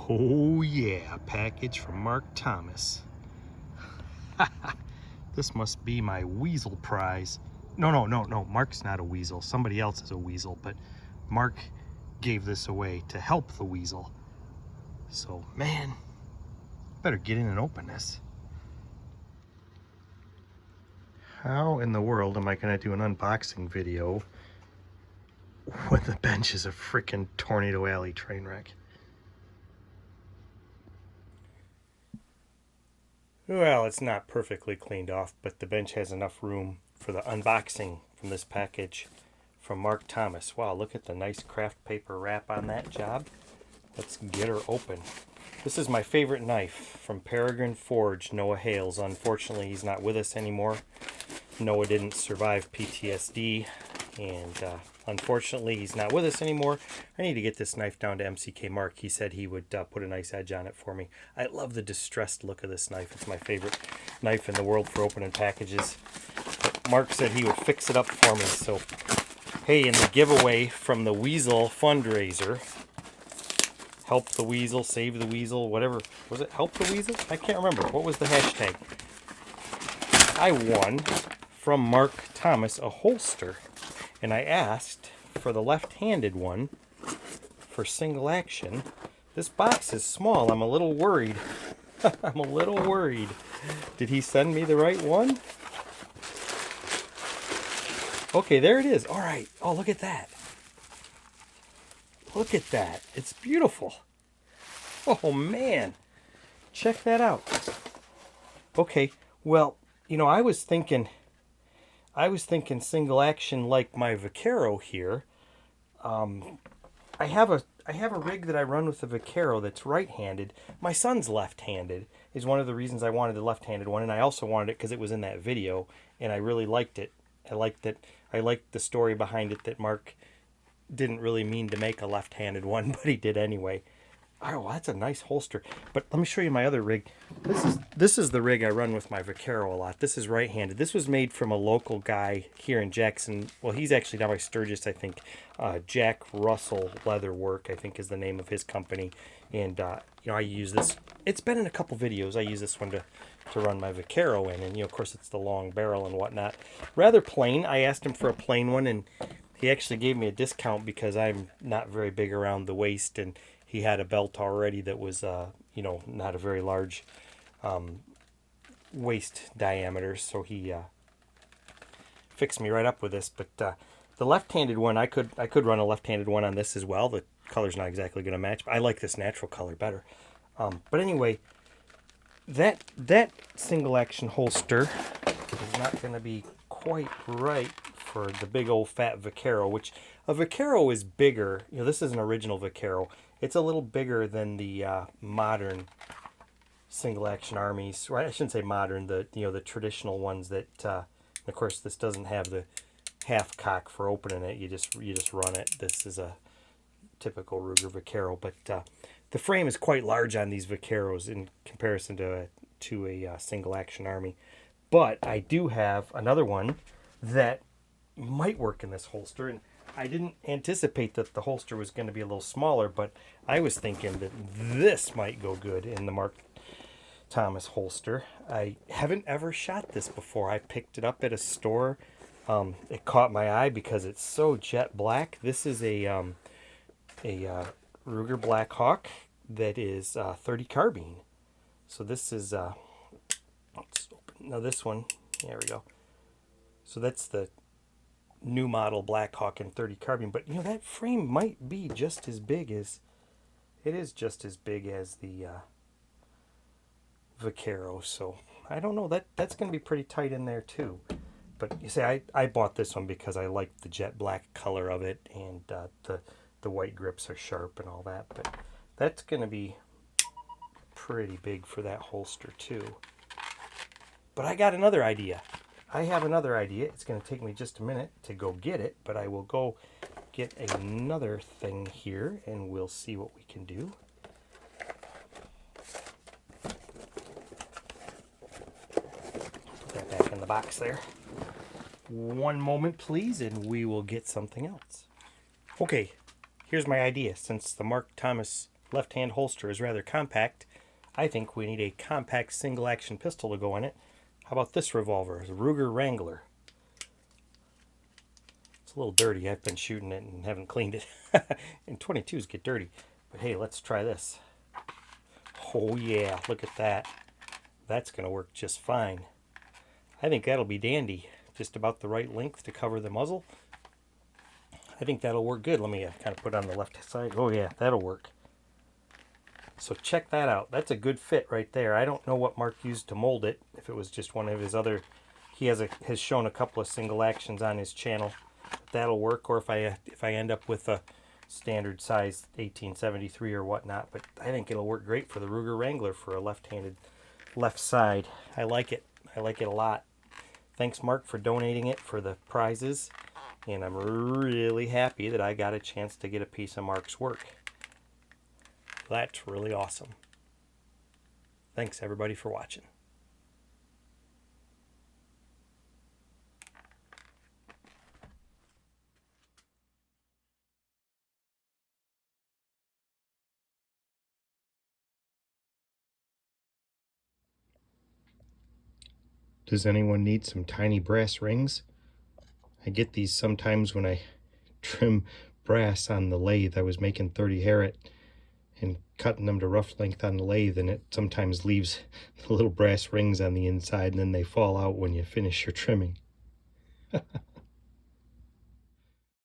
Oh yeah, a package from Mark Thomas. This must be my weasel prize. No, Mark's not a weasel. Somebody else is a weasel, but Mark gave this away to help the weasel. So, man, better get in and open this. How in the world am I gonna do an unboxing video when the bench is a freaking Tornado Alley train wreck? Well, it's not perfectly cleaned off, but the bench has enough room for the unboxing from this package from Mark Thomas. Wow, look at the nice craft paper wrap on that job. Let's get her open. This is my favorite knife from Peregrine Forge, Noah Hales. Unfortunately, he's not with us anymore. Noah didn't survive PTSD, and unfortunately, he's not with us anymore. I need to get this knife down to MCK Mark. He said he would put a nice edge on it for me. I love the distressed look of this knife. It's my favorite knife in the world for opening packages. But Mark said he would fix it up for me. So, hey, in the giveaway from the Weasel fundraiser, help the weasel, save the weasel, whatever. Was it help the weasel? I can't remember. What was the hashtag? I won from Mark Thomas a holster, and I asked for the left-handed one for single action. This box is small. I'm a little worried. I'm a little worried. Did he send me the right one? Okay, there it is. All right. Oh, look at that. Look at that. It's beautiful. Oh, man. Check that out. Okay, well, you know, I was thinking single action like my Vaquero here. I have a rig that I run with the Vaquero that's right-handed. My son's left-handed is one of the reasons I wanted the left-handed one, and I also wanted it because it was in that video, and I really liked it. I liked the story behind it, that Mark didn't really mean to make a left-handed one, but he did anyway. Oh, well, that's a nice holster. But let me show you my other rig. This is the rig I run with my Vaquero a lot. This is right-handed. This was made from a local guy here in Jackson. Well, he's actually down by Sturgis, I think. Jack Russell Leatherwork, I think, is the name of his company. And you know, I use this. It's been in a couple videos. I use this one to run my Vaquero in, and you know, of course, it's the long barrel and whatnot. Rather plain. I asked him for a plain one, and he actually gave me a discount because I'm not very big around the waist, and he had a belt already that was, you know, not a very large waist diameter, so he fixed me right up with this. But the left-handed one, I could run a left-handed one on this as well. The color's not exactly going to match, but I like this natural color better. But anyway, that single-action holster is not going to be quite right for the big old fat Vaquero, which a Vaquero is bigger. You know, this is an original Vaquero. It's a little bigger than the modern single action armies. Or I shouldn't say modern. The traditional ones that. Of course, this doesn't have the half cock for opening it. You just run it. This is a typical Ruger Vaquero, but the frame is quite large on these Vaqueros in comparison to a single action army. But I do have another one that might work in this holster, and I didn't anticipate that the holster was going to be a little smaller, but I was thinking that this might go good in the Mark Thomas holster. I haven't ever shot this before. I picked it up at a store. It caught my eye because it's so jet black. This is a Ruger Blackhawk that is 30 carbine. So this is let's open now this one. There we go. So that's the new model Blackhawk in 30 carbine, but you know, that frame might be just as big as it is, just as big as the Vaquero. So I don't know, that's going to be pretty tight in there too. But you see, I bought this one because I like the jet black color of it, and the white grips are sharp and all that. But that's going to be pretty big for that holster too. But I got another idea. I have another idea. It's going to take me just a minute to go get it, but I will go get another thing here, and we'll see what we can do. Put that back in the box there. One moment, please, and we will get something else. Okay, here's my idea. Since the Mark Thomas left-hand holster is rather compact. I think we need a compact single-action pistol to go in it. How about this revolver? It's a Ruger Wrangler. It's a little dirty. I've been shooting it and haven't cleaned it. And 22s get dirty. But hey, let's try this. Oh yeah, look at that. That's going to work just fine. I think that'll be dandy. Just about the right length to cover the muzzle. I think that'll work good. Let me kind of put it on the left side. Oh yeah, that'll work. So check that out. That's a good fit right there. I don't know what Mark used to mold it. If it was just one of his other, he has shown a couple of single actions on his channel. That'll work. Or if I end up with a standard size 1873 or whatnot. But I think it'll work great for the Ruger Wrangler for a left-handed left side. I like it. I like it a lot. Thanks, Mark, for donating it for the prizes. And I'm really happy that I got a chance to get a piece of Mark's work. That's really awesome. Thanks, everybody, for watching. Does anyone need some tiny brass rings? I get these sometimes when I trim brass on the lathe. I was making 30 Harriet and cutting them to rough length on the lathe, and it sometimes leaves the little brass rings on the inside, and then they fall out when you finish your trimming.